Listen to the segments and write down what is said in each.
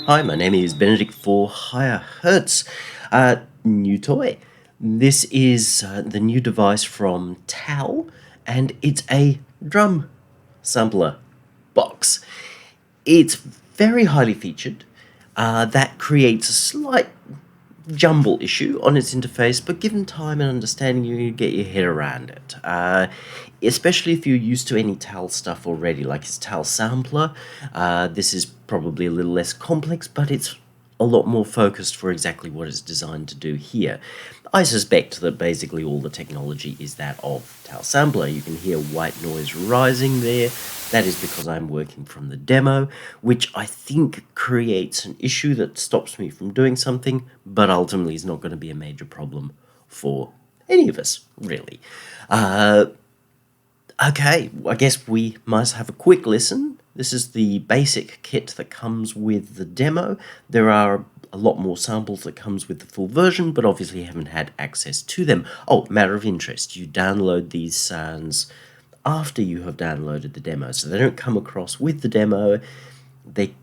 Hi, my name is Benedict for Higher Hertz. New toy. This is the new device from Tal, and it's a drum sampler box. It's very highly featured. That creates a slight jumble issue on its interface, but given time and understanding, you get your head around it. Especially if you're used to any TAL stuff already, like its TAL sampler. This is probably a little less complex, but it's a lot more focused for exactly what it's designed to do here. I suspect that basically all the technology is that of TAL sampler. You can hear white noise rising there. That is because I'm working from the demo, which I think creates an issue that stops me from doing something, but ultimately is not going to be a major problem for any of us, really. Okay, I guess we must have a quick listen. This is the basic kit that comes with the demo. There are a lot more samples that comes with the full version, but obviously haven't had access to them. Oh, matter of interest, you download these sounds after you have downloaded the demo, so they don't come across with the demo. They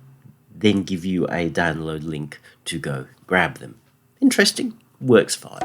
then give you a download link to go grab them. Interesting, works fine.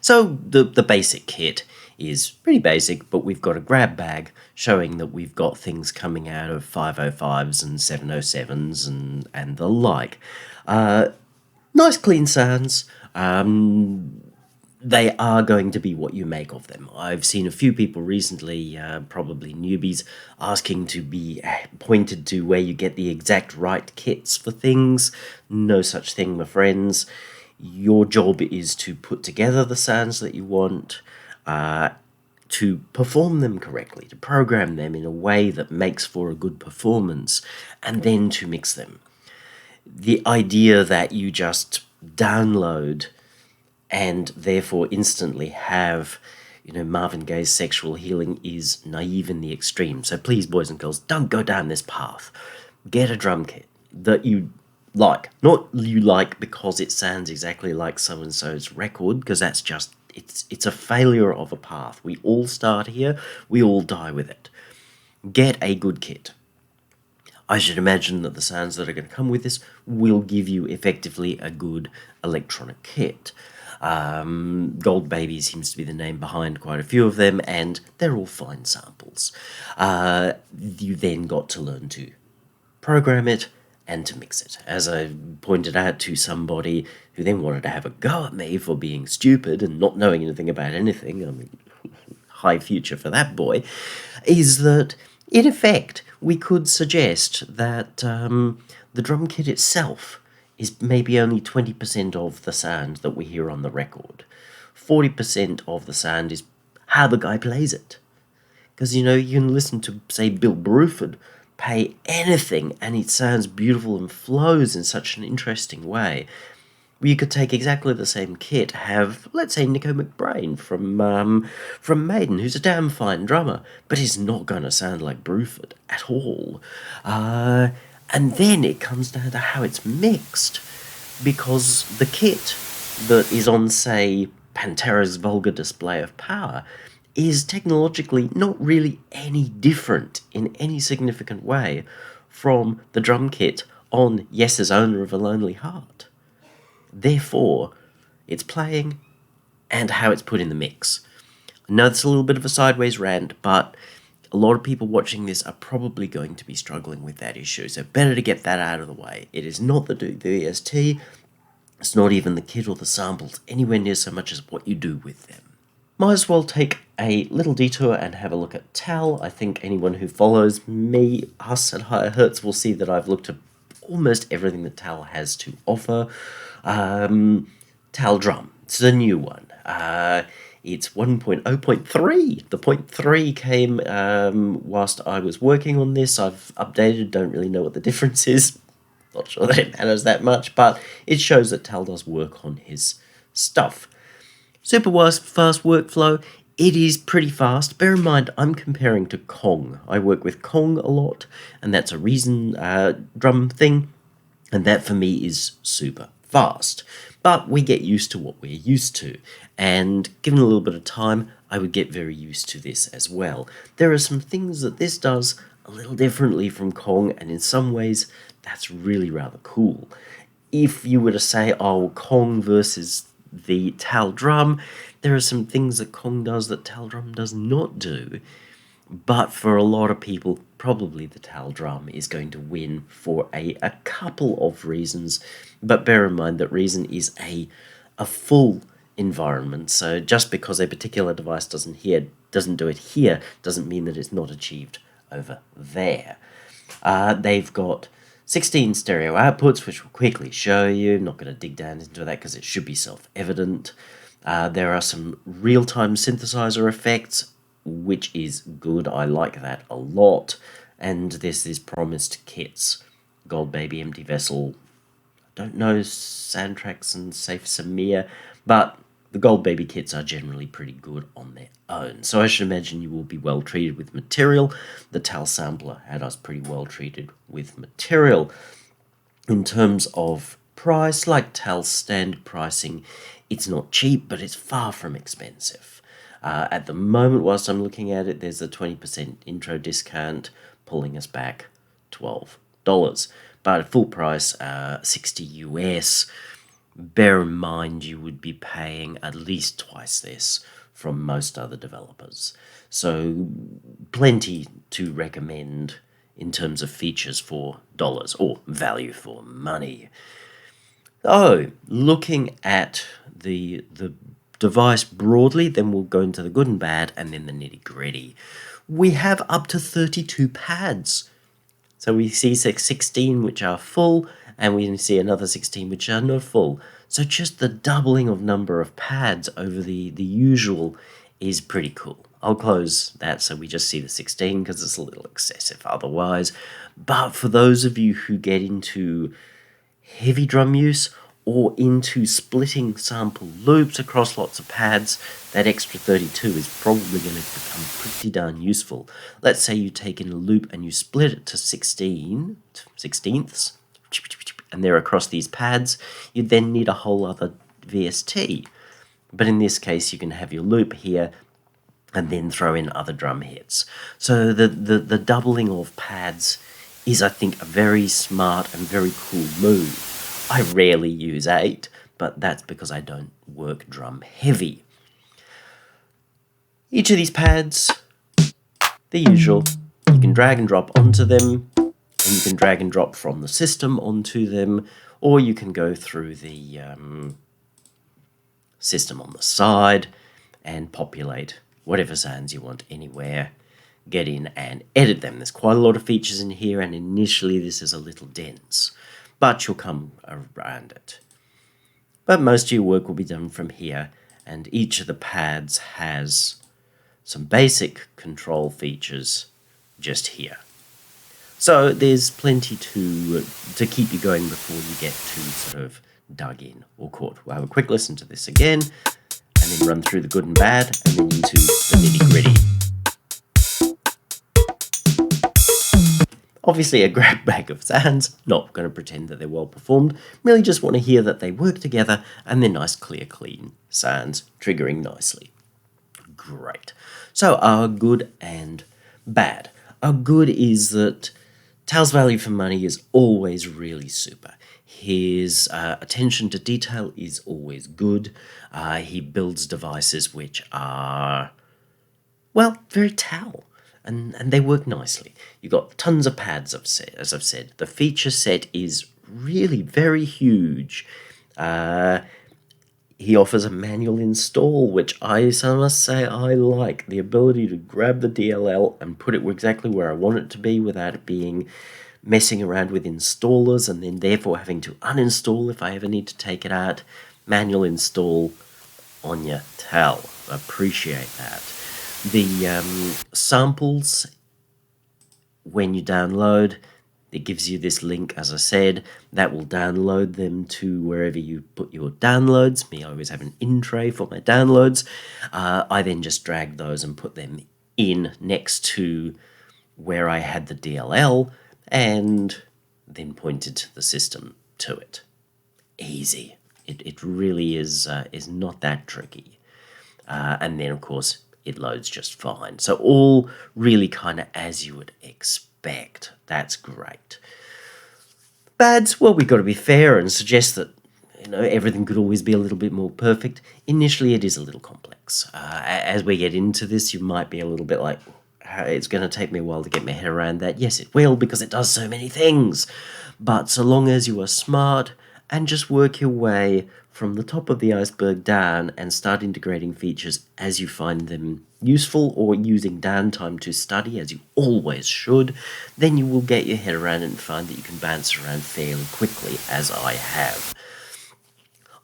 So the basic kit is pretty basic, but we've got a grab bag showing that we've got things coming out of 505s and 707s and the like. Nice clean sounds. They are going to be what you make of them. I've seen a few people recently, probably newbies, asking to be pointed to where you get the exact right kits for things. No such thing, my friends. Your job is to put together the sounds that you want, to perform them correctly, to program them in a way that makes for a good performance, and then to mix them. The idea that you just download and therefore instantly have, Marvin Gaye's Sexual Healing is naive in the extreme. So please, boys and girls, don't go down this path. Get a drum kit that you like. Not you like because it sounds exactly like so-and-so's record, because that's just, it's a failure of a path. We all start here, we all die with it. Get a good kit. I should imagine that the sounds that are going to come with this will give you effectively a good electronic kit. Gold Baby seems to be the name behind quite a few of them, and they're all fine samples. You then got to learn to program it and to mix it. As I pointed out to somebody who then wanted to have a go at me for being stupid and not knowing anything about anything, I mean, high future for that boy, is that, in effect, we could suggest that the drum kit itself is maybe only 20% of the sound that we hear on the record. 40% of the sound is how the guy plays it. Because, you can listen to, say, Bill Bruford play anything and it sounds beautiful and flows in such an interesting way. You could take exactly the same kit, have, let's say, Nico McBrain from Maiden, who's a damn fine drummer, but he's not going to sound like Bruford at all. And then it comes down to how it's mixed, because the kit that is on, say, Pantera's Vulgar Display of Power is technologically not really any different in any significant way from the drum kit on Yes's Owner of a Lonely Heart. Therefore, its playing and how it's put in the mix. I know it's a little bit of a sideways rant, but a lot of people watching this are probably going to be struggling with that issue, so better to get that out of the way. It is not the VST, it's not even the kit or the samples, anywhere near so much as what you do with them. Might as well take a little detour and have a look at TAL. I think anyone who follows me, us at Higher Hertz, will see that I've looked at almost everything that TAL has to offer. TAL Drum, it's the new one. It's 1.0.3. The 0.3 came whilst I was working on this. I've updated, don't really know what the difference is. Not sure that it matters that much, but it shows that TAL does work on his stuff. Super fast workflow. It is pretty fast. Bear in mind, I'm comparing to Kong. I work with Kong a lot, and that's a Reason drum thing, and that for me is super fast. But we get used to what we're used to, and given a little bit of time, I would get very used to this as well. There are some things that this does a little differently from Kong, and in some ways, that's really rather cool. If you were to say, oh, Kong versus the Tal Drum, there are some things that Kong does that Tal Drum does not do. But for a lot of people, probably the Tal Drum is going to win for a couple of reasons. But bear in mind that reason is a full environment. So just because a particular device doesn't do it here, doesn't mean that it's not achieved over there. They've got 16 stereo outputs, which we'll quickly show you. I'm not going to dig down into that because it should be self-evident. There are some real-time synthesizer effects, which is good. I like that a lot. And this is promised kits. Gold Baby, Empty Vessel. I don't know Soundtracks and Safe Samir, but the Gold Baby kits are generally pretty good on their own. So I should imagine you will be well treated with material. The Tal Sampler had us pretty well treated with material. In terms of price, like Tal's standard pricing, it's not cheap, but it's far from expensive. At the moment, whilst I'm looking at it, there's a 20% intro discount, pulling us back $12. But at full price, 60 US. Bear in mind you would be paying at least twice this from most other developers. So plenty to recommend in terms of features for dollars, or value for money. Oh, looking at the device broadly, then we'll go into the good and bad, and then the nitty-gritty. We have up to 32 pads. So we see 16 which are full, and we see another 16 which are not full. So just the doubling of number of pads over the usual is pretty cool. I'll close that so we just see the 16 because it's a little excessive otherwise. But for those of you who get into heavy drum use or into splitting sample loops across lots of pads, that extra 32 is probably going to become pretty darn useful. Let's say you take in a loop and you split it to 16ths, and they're across these pads, you then need a whole other VST. But in this case, you can have your loop here and then throw in other drum hits. So the doubling of pads is, I think, a very smart and very cool move. I rarely use 8, but that's because I don't work drum heavy. Each of these pads, the usual, you can drag and drop onto them, and you can drag and drop from the system onto them, or you can go through the system on the side and populate whatever sounds you want anywhere, get in and edit them. There's quite a lot of features in here, and initially this is a little dense, but you'll come around it. But most of your work will be done from here, and each of the pads has some basic control features just here. So there's plenty to keep you going before you get too sort of dug in or caught. We'll have a quick listen to this again, and then run through the good and bad, and then into the nitty-gritty. Obviously a grab bag of sounds, not going to pretend that they're well performed, merely just want to hear that they work together and they're nice, clear, clean sounds, triggering nicely. Great. So our good and bad. Our good is that Tal's value for money is always really super. His attention to detail is always good. He builds devices which are, well, very Tal. And they work nicely. You've got tons of pads, as I've said. The feature set is really very huge. He offers a manual install, which I must say I like. The ability to grab the DLL and put it exactly where I want it to be without it being messing around with installers and then therefore having to uninstall if I ever need to take it out. Manual install on your Tal. I appreciate that. The samples, when you download, it gives you this link, as I said, that will download them to wherever you put your downloads. I always have an in tray for my downloads. I then just drag those and put them in next to where I had the DLL and then pointed the system to it. Easy. It really is not that tricky. And then, of course, it loads just fine. So all really kind of as you would expect. That's great. Bads, well, we've got to be fair and suggest that everything could always be a little bit more perfect. Initially, it is a little complex. As we get into this, you might be a little bit like, it's going to take me a while to get my head around that. Yes, it will, because it does so many things. But so long as you are smart and just work your way from the top of the iceberg down and start integrating features as you find them useful, or using downtime to study, as you always should, then you will get your head around it and find that you can bounce around fairly quickly, as I have.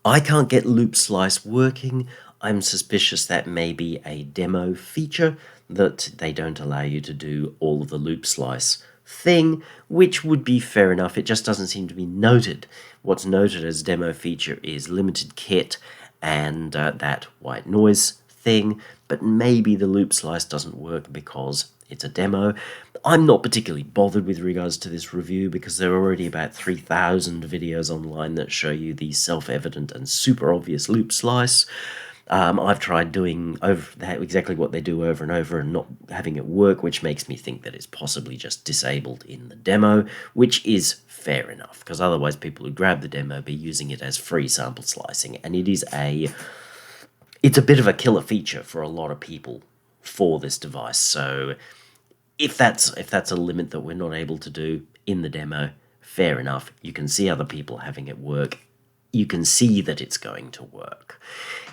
I can't get Loop Slice working. I'm suspicious that may be a demo feature, that they don't allow you to do all of the Loop Slice thing, which would be fair enough. It just doesn't seem to be noted. What's noted as demo feature is limited kit and that white noise thing, but maybe the Loop Slice doesn't work because it's a demo. I'm not particularly bothered with regards to this review, because there are already about 3,000 videos online that show you the self-evident and super obvious Loop Slice. I've tried doing exactly what they do over and over and not having it work, which makes me think that it's possibly just disabled in the demo, which is fair enough, because otherwise people who grab the demo be using it as free sample slicing, and it's a bit of a killer feature for a lot of people for this device. So if that's a limit that we're not able to do in the demo, fair enough. You can see other people having it work. You can see that it's going to work.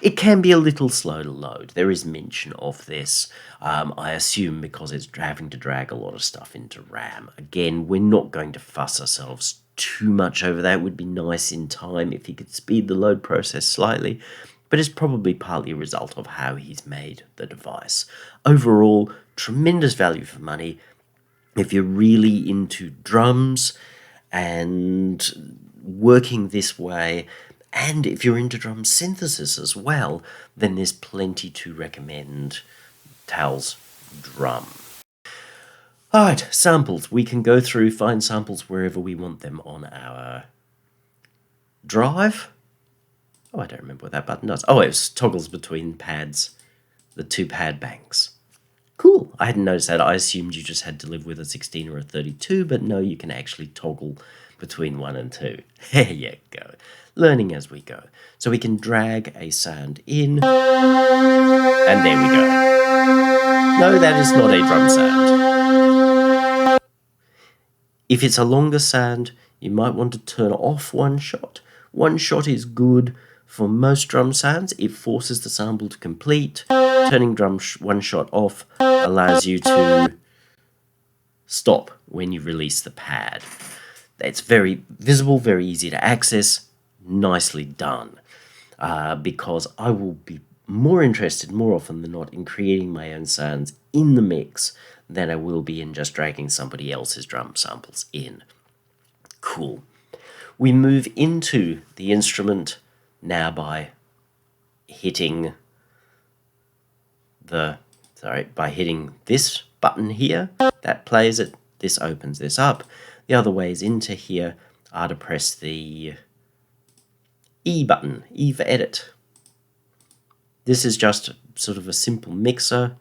It can be a little slow to load. There is mention of this, I assume because it's having to drag a lot of stuff into RAM. Again, we're not going to fuss ourselves too much over that. It would be nice in time if he could speed the load process slightly, but it's probably partly a result of how he's made the device. Overall, tremendous value for money. If you're really into drums and working this way, and if you're into drum synthesis as well, then there's plenty to recommend Tal's Drum. Alright, samples. We can go through, find samples wherever we want them on our drive. Oh, I don't remember what that button does. Oh, it toggles between pads, the two pad banks. Cool. I hadn't noticed that. I assumed you just had to live with a 16 or a 32, but no, you can actually toggle between 1 and 2. There you go. Learning as we go. So we can drag a sound in, and there we go. No, that is not a drum sound. If it's a longer sound, you might want to turn off one shot. One shot is good for most drum sounds. It forces the sample to complete. Turning one shot off allows you to stop when you release the pad. It's very visible, very easy to access, nicely done. Because I will be more interested more often than not in creating my own sounds in the mix than I will be in just dragging somebody else's drum samples in. Cool. We move into the instrument now by hitting hitting this button here. That plays it. This opens this up. The other ways into here are to press the E button, E for edit. This is just sort of a simple mixer,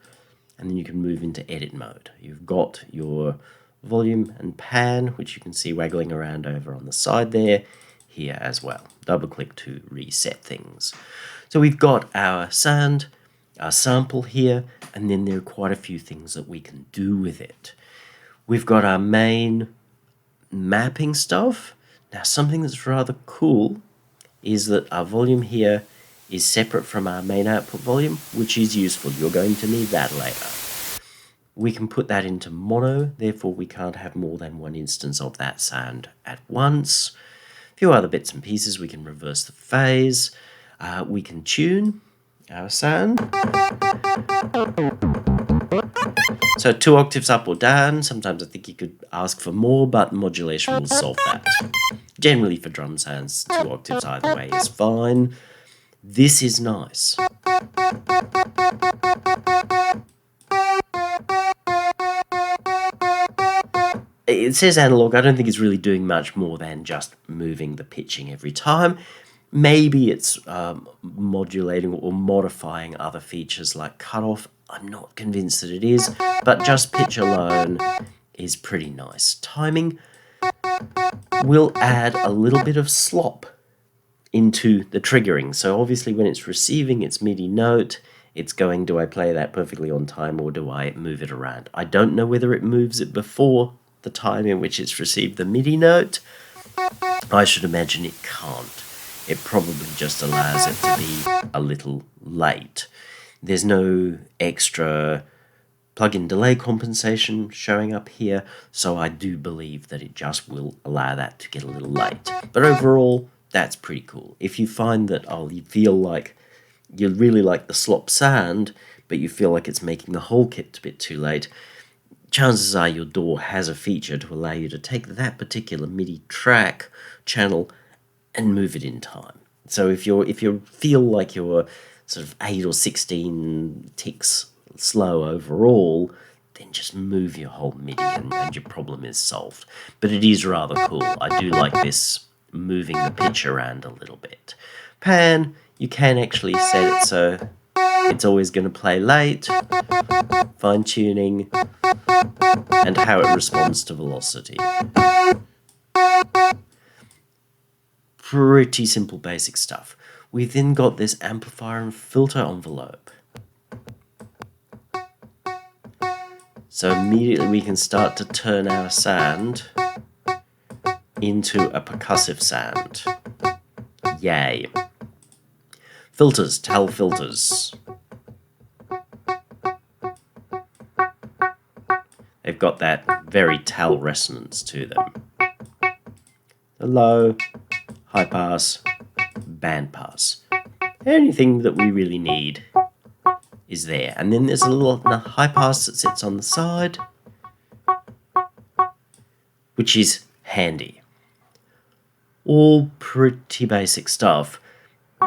and then you can move into edit mode. You've got your volume and pan, which you can see waggling around over on the side there, here as well. Double click to reset things. So we've got our sound, our sample here, and then there are quite a few things that we can do with it. We've got our main mapping stuff. Now, something that's rather cool is that our volume here is separate from our main output volume, which is useful. You're going to need that later. We can put that into mono, therefore we can't have more than one instance of that sound at once. A few other bits and pieces. We can reverse the phase. We can tune our sound. So 2 octaves up or down. Sometimes I think you could ask for more, but modulation will solve that. Generally for drum sounds, 2 octaves either way is fine. This is nice. It says analog. I don't think it's really doing much more than just moving the pitching every time. Maybe it's modulating or modifying other features like cutoff. I'm not convinced that it is, but just pitch alone is pretty nice. Timing will add a little bit of slop into the triggering. So obviously when it's receiving its MIDI note, it's going, do I play that perfectly on time or do I move it around? I don't know whether it moves it before the time in which it's received the MIDI note. I should imagine it can't. It probably just allows it to be a little late. There's no extra plug-in delay compensation showing up here, so I do believe that it just will allow that to get a little late. But overall, that's pretty cool. If you find that, you feel like you really like the slop sound, but you feel like it's making the whole kit a bit too late, chances are your DAW has a feature to allow you to take that particular MIDI track channel and move it in time. So if you feel like you're sort of 8 or 16 ticks slow overall, then just move your whole MIDI and your problem is solved. But it is rather cool. I do like this moving the pitch around a little bit. Pan, you can actually set it so it's always going to play late, fine tuning, and how it responds to velocity. Pretty simple basic stuff. We've then got this amplifier and filter envelope. So immediately we can start to turn our sound into a percussive sound. Yay. Filters, TAL filters. They've got that very TAL resonance to them. The low, high pass, band pass. Anything that we really need is there. And then there's a little high pass that sits on the side, which is handy. All pretty basic stuff,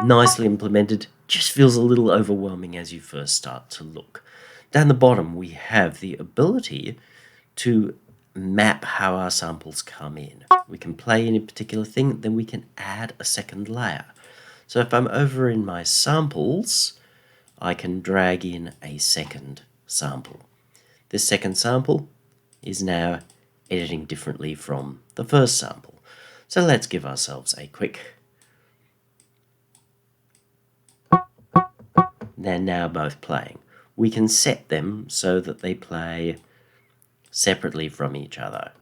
nicely implemented, just feels a little overwhelming as you first start to look. Down the bottom we have the ability to map how our samples come in. We can play any particular thing, then we can add a second layer. So if I'm over in my samples, I can drag in a second sample. This second sample is now editing differently from the first sample. So let's give ourselves a quick... They're now both playing. We can set them so that they play separately from each other.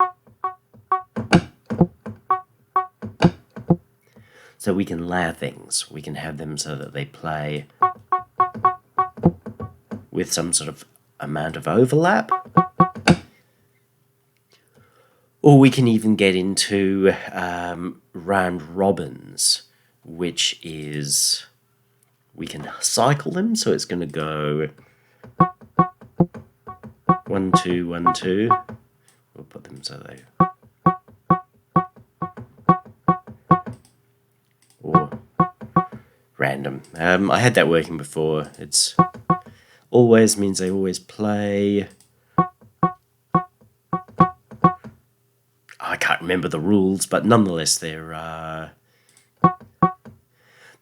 So we can layer things. We can have them so that they play with some sort of amount of overlap. Or we can even get into round robins, which is, we can cycle them, so it's going to go 1 2 1 2. We'll put them so they, or random. I had that working before. It's always means they always play. I can't remember the rules, but nonetheless, there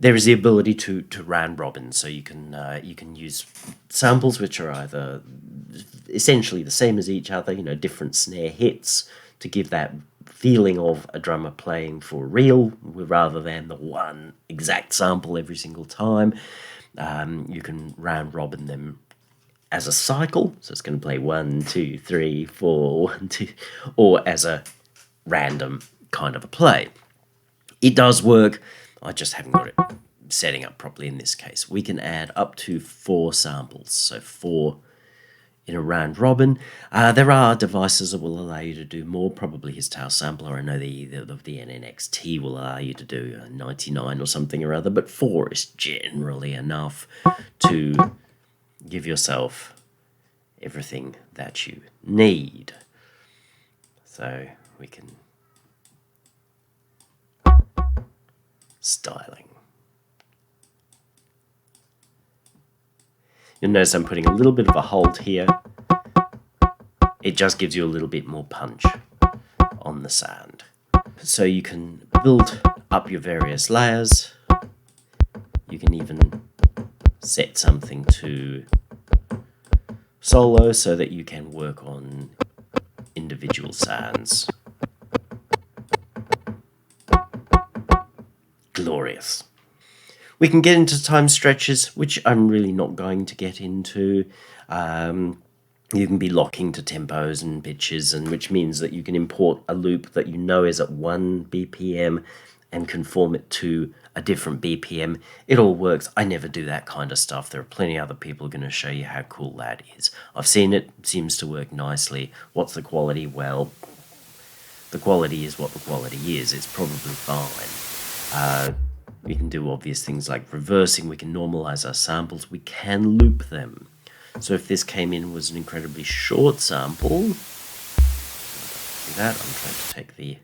is the ability to round robin, so you can use samples which are either essentially the same as each other, different snare hits to give that feeling of a drummer playing for real rather than the one exact sample every single time. You can round robin them as a cycle, so it's going to play 1 2 3 4 1 2, or as a random kind of a play. It does work. I just haven't got it setting up properly in this case. We can add up to 4 samples, so 4 in a round robin. There are devices that will allow you to do more, probably his TAL sampler. I know the NNXT will allow you to do 99 or something or other, but 4 is generally enough to give yourself everything that you need. So we can styling. You'll notice I'm putting a little bit of a hold here. It just gives you a little bit more punch on the sound. So you can build up your various layers. can even set something to solo so that you can work on individual sounds. Glorious. We can get into time stretches, which I'm really not going to get into. You can be locking to tempos and pitches, and which means that you can import a loop that you know is at 1 BPM and conform it to a different BPM. It all works. I never do that kind of stuff. There are plenty of other people going to show you how cool that is. I've seen it. Seems to work nicely. What's the quality? Well, the quality is what the quality is. It's probably fine. We can do obvious things like reversing. We can normalize our samples. We can loop them. So if this came in was an incredibly short sample, do that. I'm trying to take the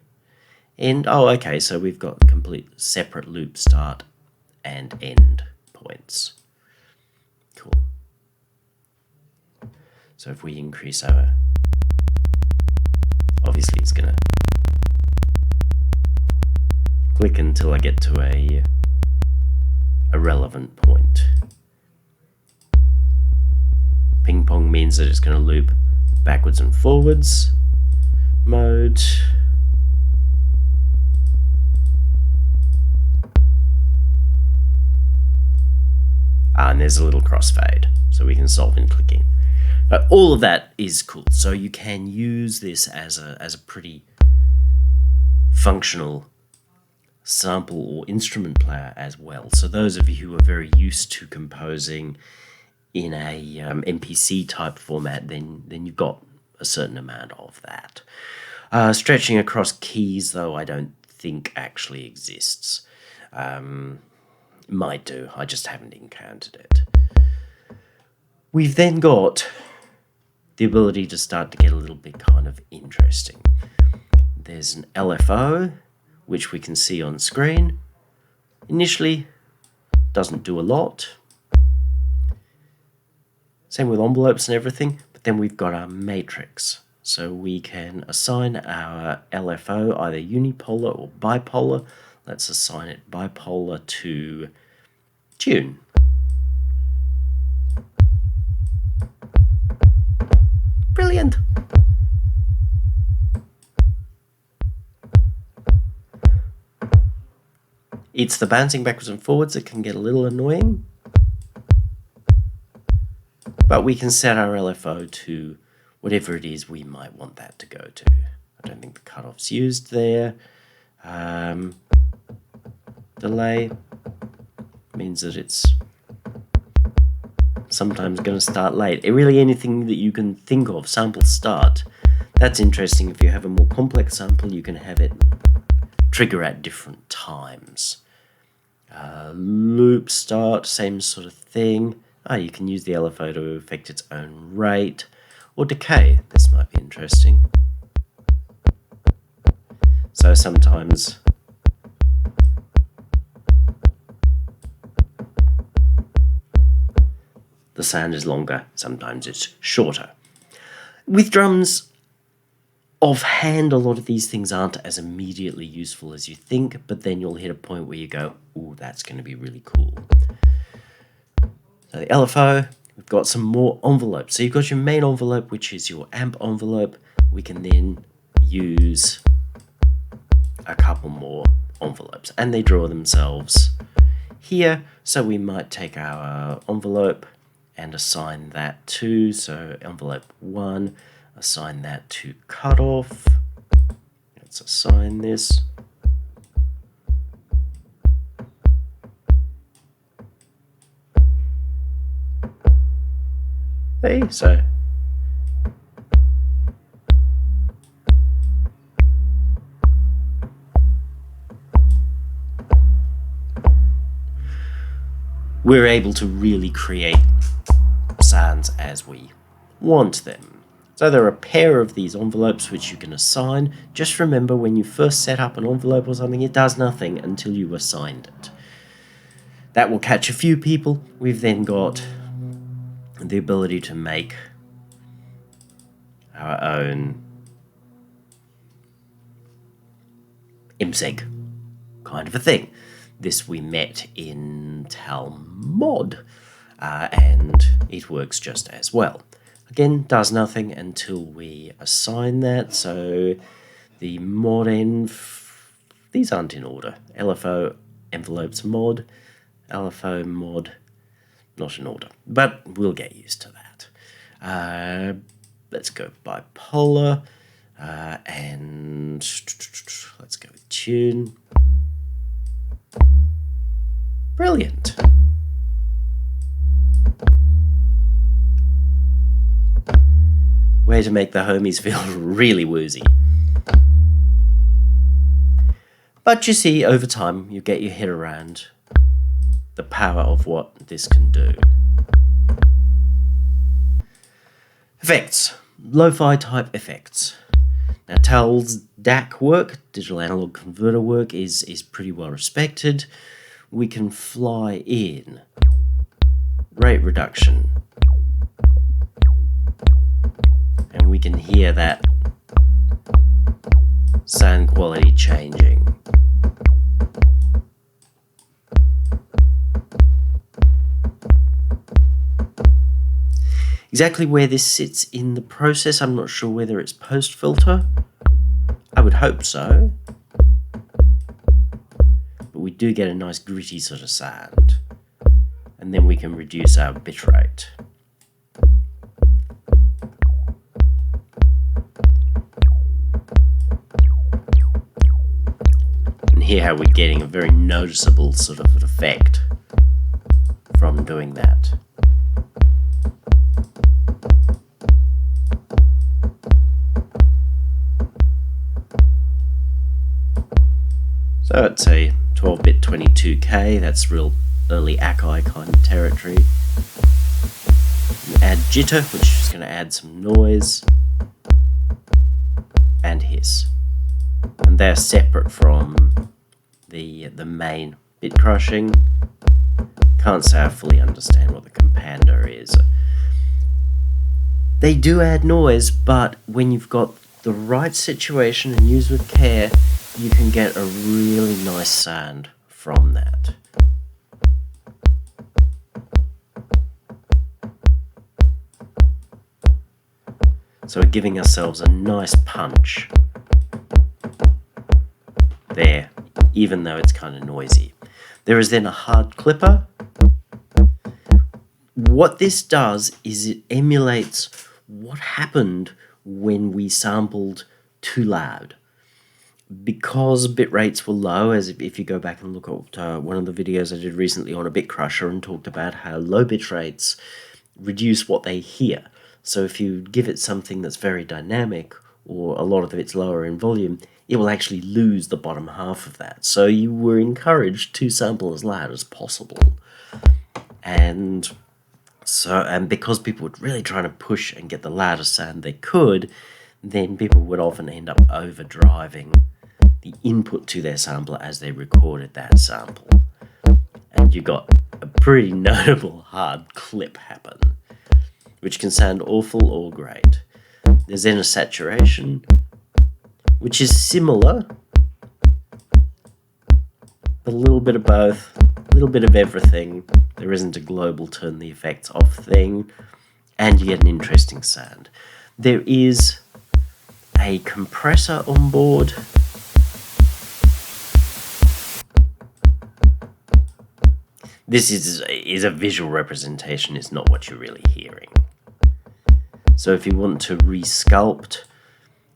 end. Oh, okay, so we've got complete separate loop start and end points. Cool. So if we increase our, obviously it's gonna click until I get to a relevant point. Ping pong means that it's going to loop backwards and forwards. Mode. And there's a little crossfade, so we can solve in clicking. But all of that is cool. So you can use this as a pretty functional sample or instrument player as well. So those of you who are very used to composing in a MPC type format, then you've got a certain amount of that. Stretching across keys, though, I don't think actually exists. Might do, I just haven't encountered it. We've then got the ability to start to get a little bit kind of interesting. There's an LFO, which we can see on screen. Initially, doesn't do a lot. Same with envelopes and everything, but then we've got our matrix. So we can assign our LFO either unipolar or bipolar. Let's assign it bipolar to tune. Brilliant. It's the bouncing backwards and forwards that can get a little annoying. But we can set our LFO to whatever it is we might want that to go to. I don't think the cutoff's used there. Delay means that it's sometimes going to start late. Really anything that you can think of, sample start. That's interesting. If you have a more complex sample, you can have it trigger at different times. Loop start, same sort of thing. You can use the LFO to affect its own rate. Or decay, this might be interesting. So sometimes the sound is longer, sometimes it's shorter. With drums, offhand, a lot of these things aren't as immediately useful as you think, but then you'll hit a point where you go, ooh, that's going to be really cool. So the LFO, we've got some more envelopes. So you've got your main envelope, which is your amp envelope. We can then use a couple more envelopes, and they draw themselves here. So we might take our envelope and assign that to, so envelope 1, assign that to cutoff. Let's assign this. Hey, so we're able to really create sounds as we want them. So there are a pair of these envelopes which you can assign. Just remember, when you first set up an envelope or something, it does nothing until you assigned it. That will catch a few people. We've then got the ability to make our own MSEG kind of a thing. This we met in Talmod, and it works just as well. Again, does nothing until we assign that, so the mod env, these aren't in order. LFO envelopes mod, LFO mod, not in order, but we'll get used to that. Let's go bipolar, and let's go with tune. Brilliant. Way to make the homies feel really woozy. But you see, over time, you get your head around the power of what this can do. Effects. Lo-fi type effects. Now, Tal's DAC work, digital analog converter work, is pretty well respected. We can fly in rate reduction, and we can hear that sound quality changing. Exactly where this sits in the process, I'm not sure whether it's post-filter. I would hope so. But we do get a nice gritty sort of sound. And then we can reduce our bitrate. And hear how we're getting a very noticeable sort of effect from doing that. So it's a 12-bit 22K, that's real early Akai kind of territory. Add jitter, which is going to add some noise, and hiss. And they're separate from the main bit crushing. Can't say I fully understand what the compander is. They do add noise, but when you've got the right situation and used with care, you can get a really nice sound from that. So we're giving ourselves a nice punch there, even though it's kind of noisy. There is then a hard clipper. What this does is it emulates what happened when we sampled too loud. Because bit rates were low, as if you go back and look at one of the videos I did recently on a bit crusher and talked about how low bit rates reduce what they hear. So if you give it something that's very dynamic, or a lot of it's lower in volume, it will actually lose the bottom half of that. So you were encouraged to sample as loud as possible. And because people were really trying to push and get the loudest sound they could, then people would often end up overdriving the input to their sampler as they recorded that sample. And you got a pretty notable hard clip happen, which can sound awful or great. There's then a saturation, which is similar, but a little bit of both, a little bit of everything. There isn't a global turn the effects off thing, and you get an interesting sound. There is a compressor on board. This is a visual representation, it's not what you're really hearing. So if you want to resculpt,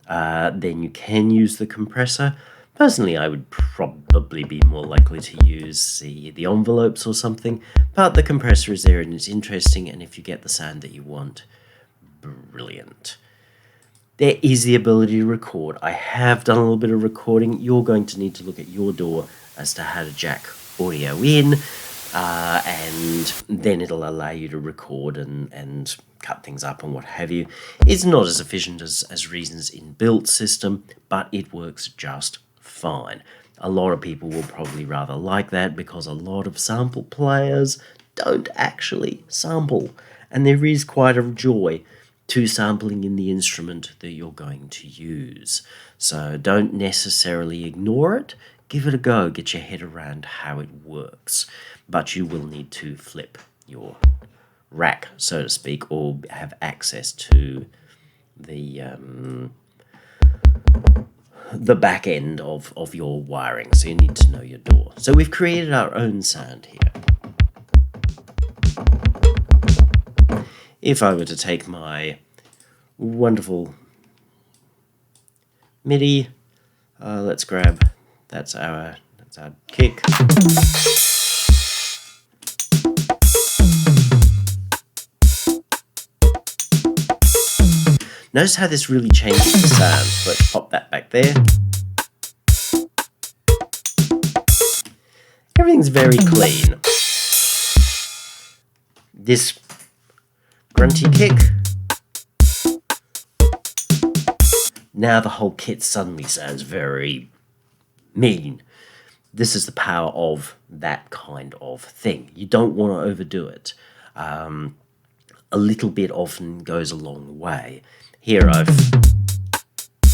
then you can use the compressor. Personally, I would probably be more likely to use the envelopes or something, but the compressor is there and it's interesting, and if you get the sound that you want, brilliant. There is the ability to record. I have done a little bit of recording. You're going to need to look at your DAW as to how to jack audio in, and then it'll allow you to record and cut things up and what have you. It's not as efficient as Reason's inbuilt system, but it works just fine. A lot of people will probably rather like that because a lot of sample players don't actually sample, and there is quite a joy to sampling in the instrument that you're going to use. So don't necessarily ignore it. give it a go, get your head around how it works. But you will need to flip your rack, so to speak, or have access to the back end of your wiring, so you need to know your door. So we've created our own sound here. If I were to take my wonderful MIDI, let's grab, that's our kick. Notice how this really changes the sound. Let's pop that back there. Everything's very clean. This grunty kick. Now the whole kit suddenly sounds very mean. This is the power of that kind of thing. You don't want to overdo it. A little bit often goes a long way. Here I've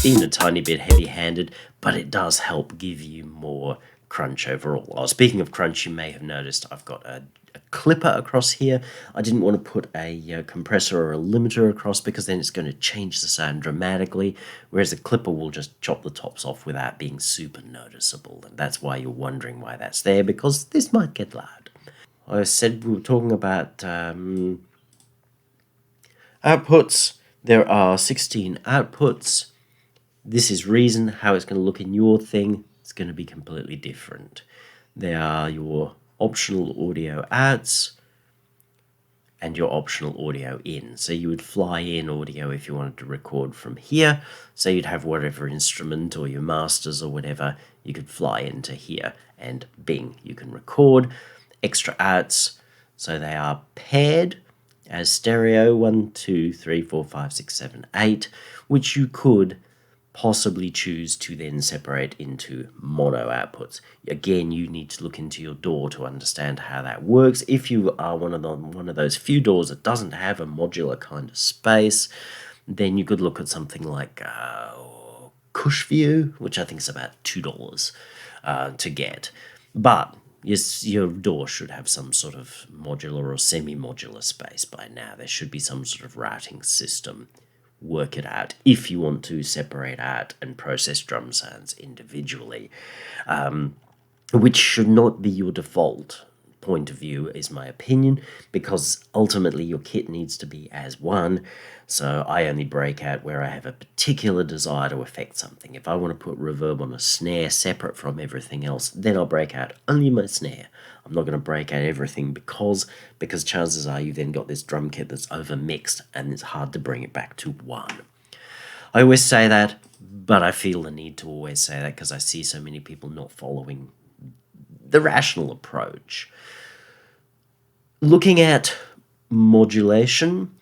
been a tiny bit heavy-handed, but it does help give you more crunch overall. Speaking of crunch, you may have noticed I've got a clipper across here. I didn't want to put a compressor or a limiter across because then it's going to change the sound dramatically, whereas a clipper will just chop the tops off without being super noticeable. And that's why you're wondering why that's there, because this might get loud. I said we were talking about outputs. There are 16 outputs. This is Reason. How it's going to look in your thing, it's going to be completely different. There are your optional audio outs and your optional audio in. So you would fly in audio if you wanted to record from here. So you'd have whatever instrument or your masters or whatever, you could fly into here and bing, you can record. Extra outs, so they are paired as stereo 1, 2, 3, 4, 5, 6, 7, 8, which you could possibly choose to then separate into mono outputs. Again, you need to look into your DAW to understand how that works. If you are one of those few DAWs that doesn't have a modular kind of space, then you could look at something like Cushview, which I think is about $2 to get. But yes, your DAW should have some sort of modular or semi-modular space by now. There should be some sort of routing system. Work it out if you want to separate out and process drum sounds individually, which should not be your default point of view, is my opinion, because ultimately your kit needs to be as one. So I only break out where I have a particular desire to affect something. If I want to put reverb on a snare separate from everything else, then I'll break out only my snare. I'm not going to break out everything because chances are you've then got this drum kit that's overmixed and it's hard to bring it back to one. I always say that, but I feel the need to always say that because I see so many people not following the rational approach. Looking at modulation,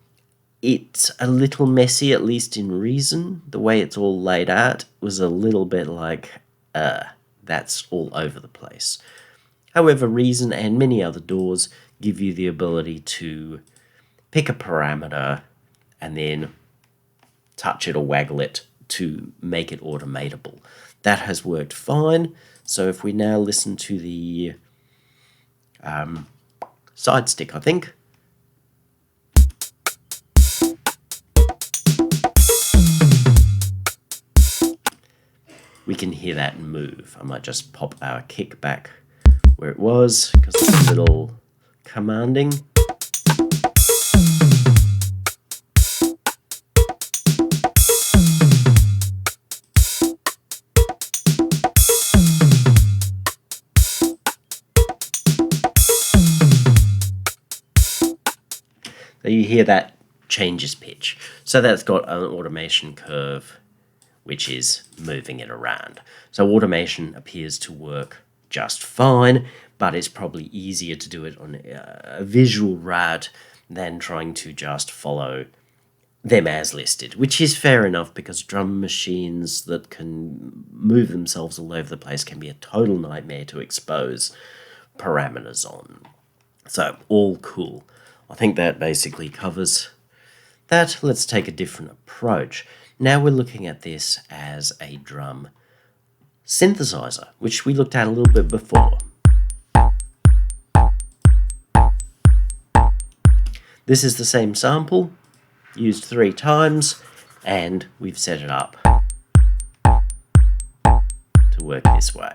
it's a little messy, at least in Reason. The way it's all laid out was a little bit like, that's all over the place. However, Reason and many other DAWs give you the ability to pick a parameter and then touch it or waggle it to make it automatable. That has worked fine. So if we now listen to the side stick, I think, we can hear that move. I might just pop our kick back where it was because it's a little commanding. So you hear that changes pitch. So that's got an automation curve which is moving it around. So automation appears to work just fine, but it's probably easier to do it on a visual route than trying to just follow them as listed, which is fair enough because drum machines that can move themselves all over the place can be a total nightmare to expose parameters on. So all cool. I think that basically covers that. Let's take a different approach. Now we're looking at this as a drum synthesizer, which we looked at a little bit before. This is the same sample, used 3 times, and we've set it up to work this way.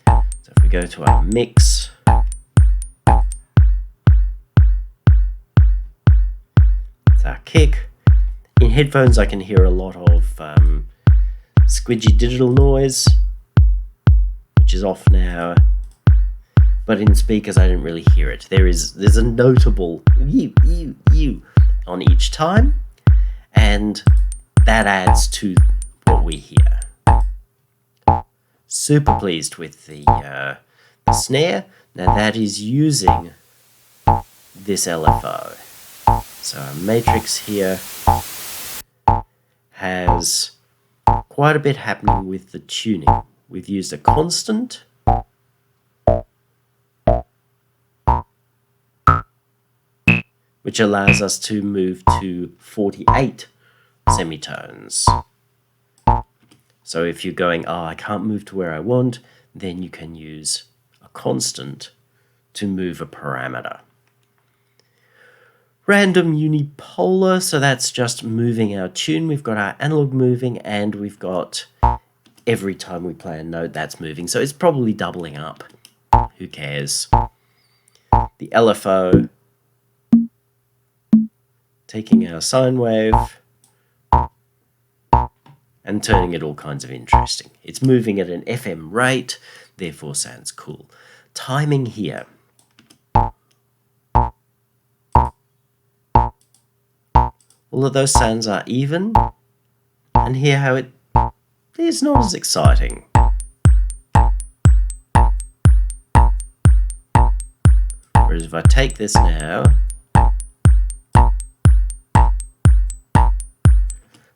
So if we go to our mix, it's our kick. In headphones I can hear a lot of squidgy digital noise, which is off now, but in speakers I didn't really hear it. There's a notable you on each time, and that adds to what we hear. Super pleased with the snare. Now that is using this LFO. So our matrix here has quite a bit happening with the tuning. We've used a constant, which allows us to move to 48 semitones. So if you're going, I can't move to where I want, then you can use a constant to move a parameter. Random unipolar, so that's just moving our tune. We've got our analog moving, and we've got every time we play a note that's moving. So it's probably doubling up. Who cares? The LFO, taking our sine wave and turning it all kinds of interesting. It's moving at an FM rate, therefore sounds cool. Timing here. All of those sounds are even, and hear how it is not as exciting. Whereas if I take this now,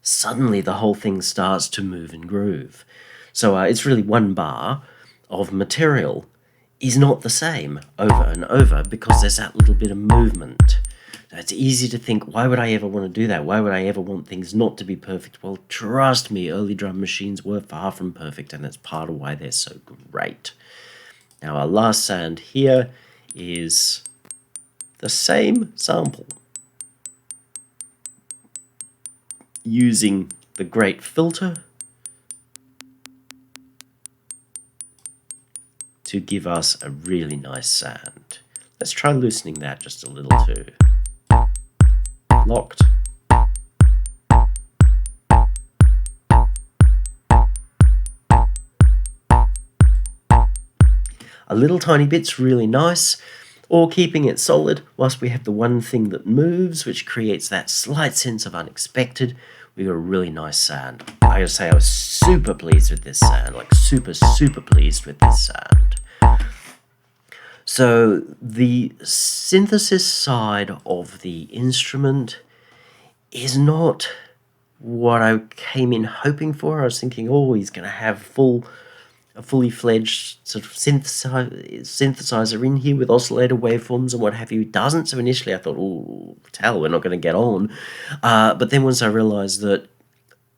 suddenly the whole thing starts to move and groove. So it's really one bar of material is not the same over and over because there's that little bit of movement. So it's easy to think, why would I ever want to do that? Why would I ever want things not to be perfect? Well, trust me, early drum machines were far from perfect, and that's part of why they're so great. Now our last sound here is the same sample, using the great filter to give us a really nice sound. Let's try loosening that just a little too. Locked. A little tiny bit's really nice, or keeping it solid whilst we have the one thing that moves, which creates that slight sense of unexpected. We got a really nice sound. I gotta say I was super pleased with this sound, like super pleased with this sound. So the synthesis side of the instrument is not what I came in hoping for. I was thinking, he's going to have a fully fledged sort of synthesizer in here with oscillator waveforms and what have you. It doesn't. So initially I thought, we're not going to get on. But then once I realized that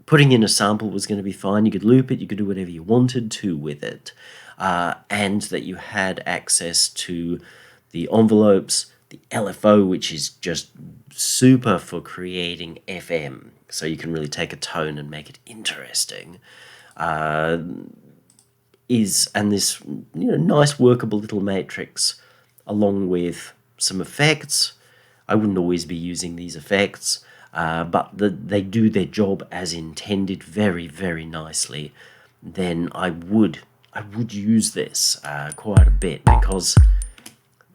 putting in a sample was going to be fine, you could loop it, you could do whatever you wanted to with it, and that you had access to the envelopes, the LFO, which is just super for creating FM, so you can really take a tone and make it interesting, and this nice workable little matrix along with some effects. I wouldn't always be using these effects, but they do their job as intended very, very nicely. Then I would use this quite a bit, because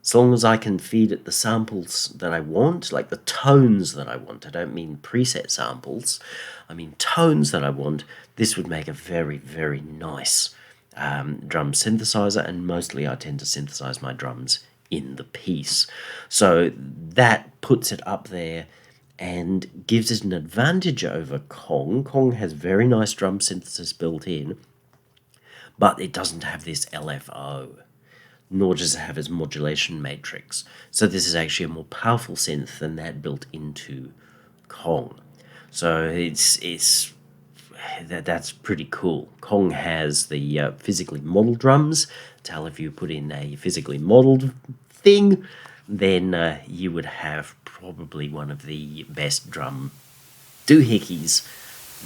as long as I can feed it the samples that I want, like the tones that I want, I don't mean preset samples, I mean tones that I want, this would make a very, very nice drum synthesizer, and mostly I tend to synthesize my drums in the piece. So that puts it up there and gives it an advantage over Kong. Kong has very nice drum synthesis built in, but it doesn't have this LFO, nor does it have its modulation matrix. So this is actually a more powerful synth than that built into Kong. So it's that's pretty cool. Kong has the physically modeled drums. Tal, if you put in a physically modeled thing, then you would have probably one of the best drum doohickeys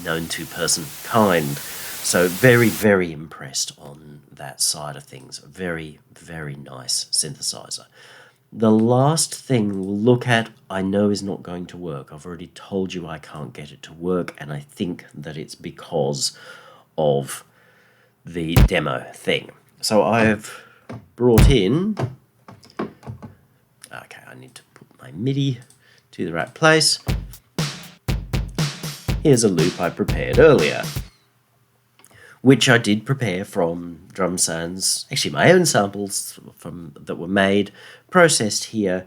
known to personkind. So very, very impressed on that side of things. Very, very nice synthesizer. The last thing we'll look at, I know is not going to work. I've already told you I can't get it to work, and I think that it's because of the demo thing. So I've brought in... Okay, I need to put my MIDI to the right place. Here's a loop I prepared earlier, which I did prepare from drum sounds, actually my own samples that were made, processed here,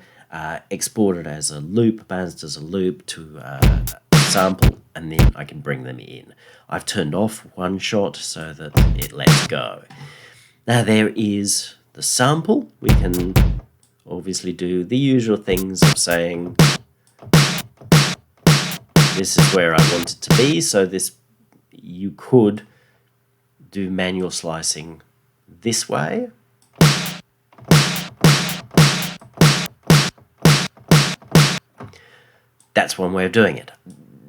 exported as a loop, bounced as a loop to a sample, and then I can bring them in. I've turned off one shot so that it lets go. Now there is the sample. We can obviously do the usual things of saying, this is where I want it to be, so this, you could do manual slicing this way. That's one way of doing it.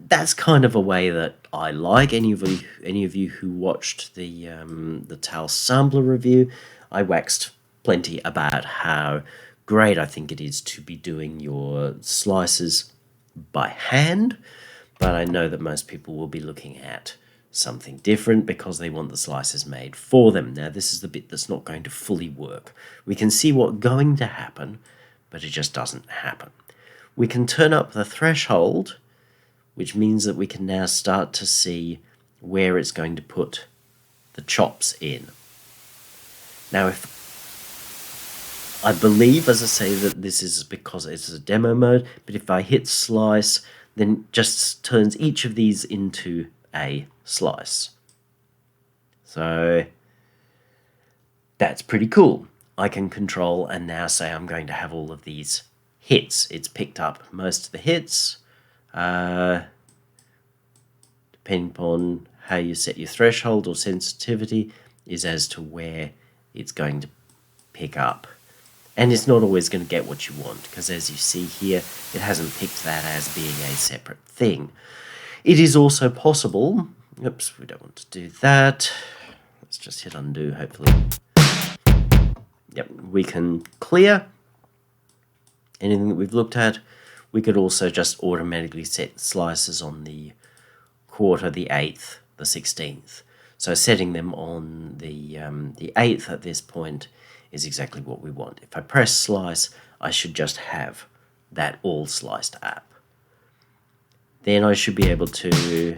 That's kind of a way that I like. Any of you who watched the Tal sampler review, I waxed plenty about how great I think it is to be doing your slices by hand, but I know that most people will be looking at something different because they want the slices made for them. Now, this is the bit that's not going to fully work. We can see what's going to happen, but it just doesn't happen. We can turn up the threshold, which means that we can now start to see where it's going to put the chops in. Now, if I believe, as I say, that this is because it's a demo mode, but if I hit slice, then just turns each of these into a slice. So that's pretty cool. I can control and now say I'm going to have all of these hits. It's picked up most of the hits, depending upon how you set your threshold or sensitivity is as to where it's going to pick up. And it's not always going to get what you want, because as you see here, it hasn't picked that as being a separate thing. It is also possible, oops, we don't want to do that. Let's just hit undo, hopefully. Yep, we can clear anything that we've looked at. We could also just automatically set slices on the quarter, the 8th, the 16th. So setting them on the 8th at this point is exactly what we want. If I press slice, I should just have that all sliced up. Then I should be able to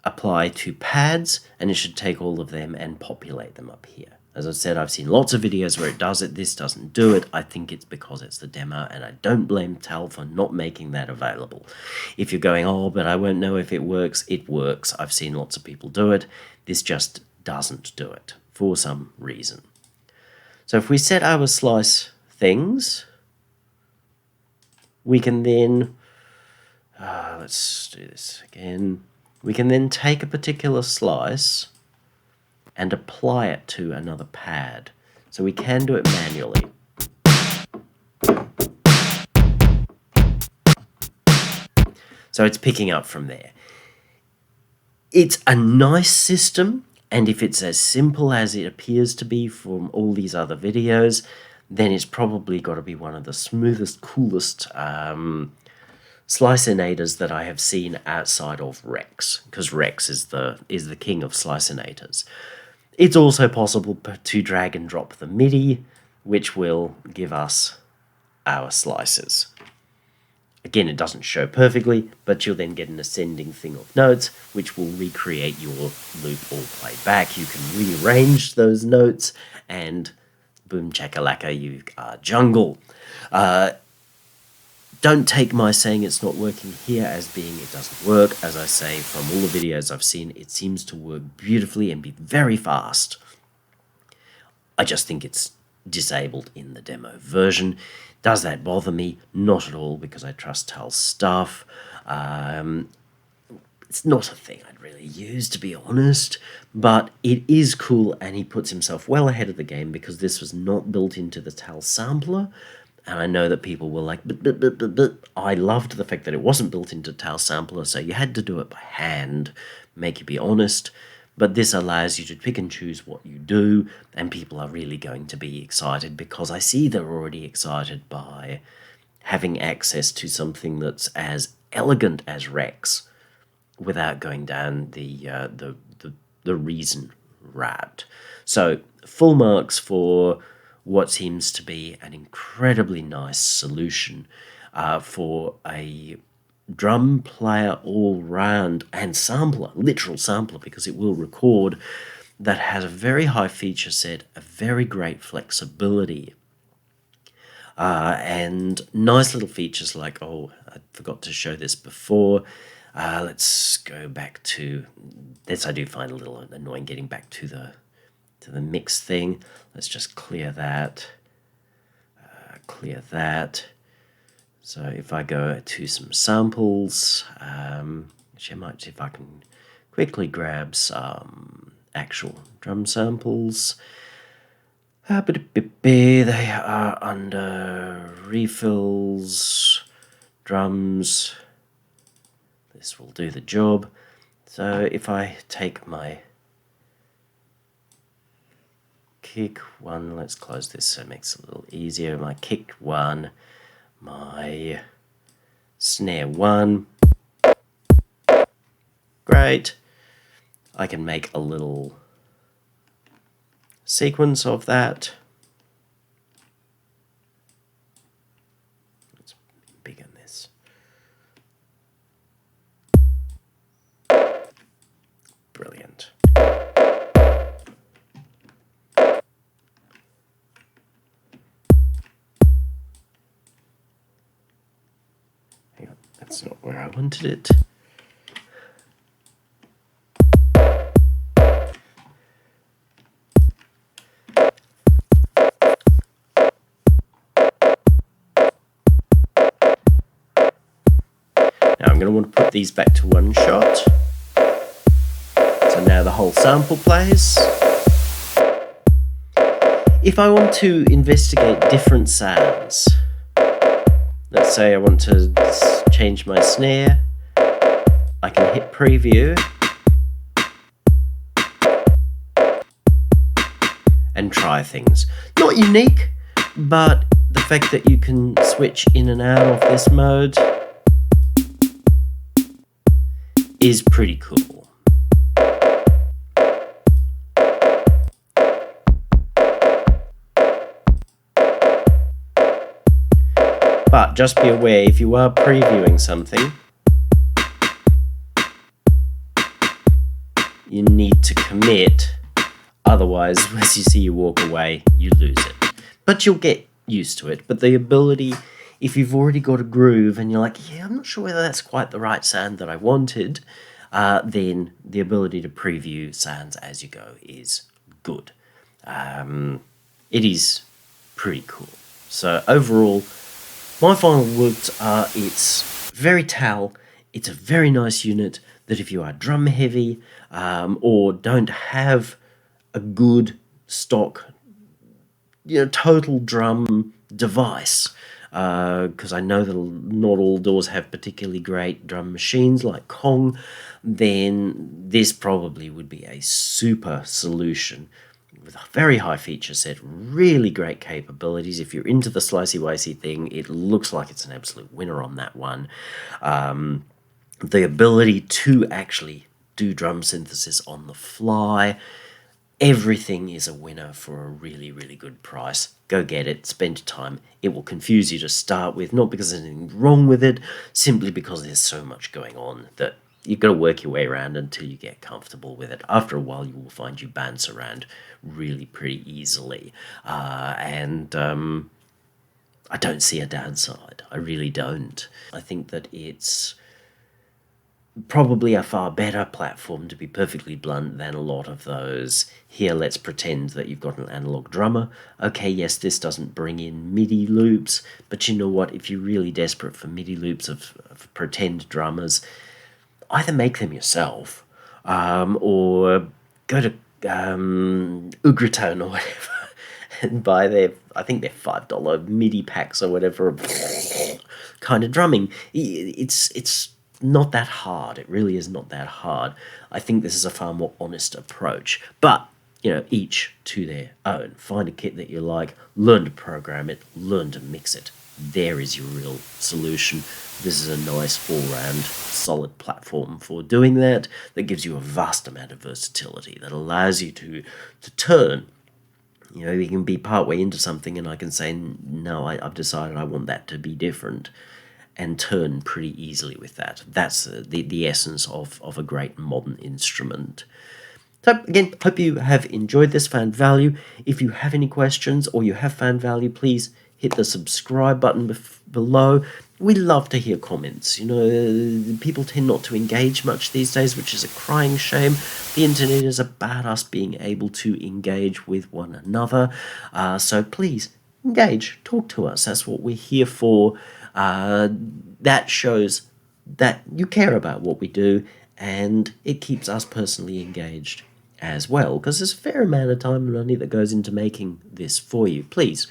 apply to pads, and it should take all of them and populate them up here. As I said, I've seen lots of videos where it does it. This doesn't do it. I think it's because it's the demo, and I don't blame Tal for not making that available. If you're going, oh, but I won't know if it works, it works. I've seen lots of people do it. This just doesn't do it for some reason. So if we set our slice things, we can then, let's do this again. We can then take a particular slice and apply it to another pad. So we can do it manually. So it's picking up from there. It's a nice system, and if it's as simple as it appears to be from all these other videos, then it's probably got to be one of the smoothest, coolest slicinators that I have seen outside of Rex, because Rex is the king of slicinators. It's also possible to drag and drop the MIDI, which will give us our slices. Again, it doesn't show perfectly, but you'll then get an ascending thing of notes, which will recreate your loop all played back. You can rearrange those notes, and boom chakalaka, you are jungle. Don't take my saying it's not working here as being it doesn't work. As I say, from all the videos I've seen, it seems to work beautifully and be very fast. I just think it's disabled in the demo version. Does that bother me? Not at all, because I trust Tal's stuff. It's not a thing I'd really use, to be honest, but it is cool, and he puts himself well ahead of the game because this was not built into the TAL sampler. And I know that people were like, but. I loved the fact that it wasn't built into TAL sampler, so you had to do it by hand, make you be honest. But this allows you to pick and choose what you do, and people are really going to be excited because I see they're already excited by having access to something that's as elegant as Rex without going down the reason route. So full marks for what seems to be an incredibly nice solution for a drum player all round and sampler, literal sampler, because it will record, that has a very high feature set, a very great flexibility, and nice little features like, oh, I forgot to show this before. Let's go back to this. I do find a little annoying getting back to the mix thing. Let's just clear that. Clear that. So if I go to some samples, actually I might see if I can quickly grab some actual drum samples. They are under refills, drums. This will do the job. So if I take my kick one, let's close this so it makes it a little easier. My kick one, my snare one. Great. I can make a little sequence of that. Let's begin this. Brilliant. Hang on, that's not where I wanted it. I'm going to want to put these back to one shot. So now the whole sample plays. If I want to investigate different sounds, let's say I want to change my snare, I can hit preview and try things. Not unique, but the fact that you can switch in and out of this mode is pretty cool. But just be aware, if you are previewing something, you need to commit, otherwise as you see you walk away, you lose it. But you'll get used to it. But the ability, if you've already got a groove and you're like, yeah, I'm not sure whether that's quite the right sound that I wanted, then the ability to preview sounds as you go is good. It is pretty cool. So overall, my final words are it's very TAL, it's a very nice unit that if you are drum heavy or don't have a good stock, total drum device, because I know that not all DAWs have particularly great drum machines like Kong, then this probably would be a super solution with a very high feature set, really great capabilities. If you're into the slicey-wicey thing, it looks like it's an absolute winner on that one. The ability to actually do drum synthesis on the fly, everything is a winner for a really, really good price. Go get it, spend your time. It will confuse you to start with, not because there's anything wrong with it, simply because there's so much going on that you've got to work your way around until you get comfortable with it. After a while, you will find you bounce around really pretty easily. And I don't see a downside. I really don't. I think that it's probably a far better platform, to be perfectly blunt, than a lot of those. Here, let's pretend that you've got an analog drummer. Okay, yes, this doesn't bring in MIDI loops, but you know what? If you're really desperate for MIDI loops of pretend drummers, either make them yourself, or go to Ugraton or whatever and buy their, I think they're $5 MIDI packs or whatever, kind of drumming. It's not that hard. It really is not that hard. I think this is a far more honest approach. But, each to their own. Find a kit that you like, learn to program it, learn to mix it. There is your real solution. This is a nice all-round solid platform for doing that gives you a vast amount of versatility, that allows you to turn. You can be partway into something and I can say, no, I've decided I want that to be different, and turn pretty easily with that. That's the essence of a great modern instrument. So again, hope you have enjoyed this, found value. If you have any questions or you have found value, please hit the subscribe button below. We love to hear comments. People tend not to engage much these days, which is a crying shame. The internet is about us being able to engage with one another. So please engage, talk to us. That's what we're here for. That shows that you care about what we do, and it keeps us personally engaged as well, because there's a fair amount of time and money that goes into making this for you. Please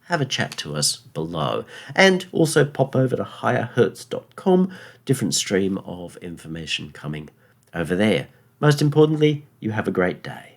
have a chat to us below, and also pop over to higherhertz.com. Different stream of information coming over there. Most importantly, you have a great day.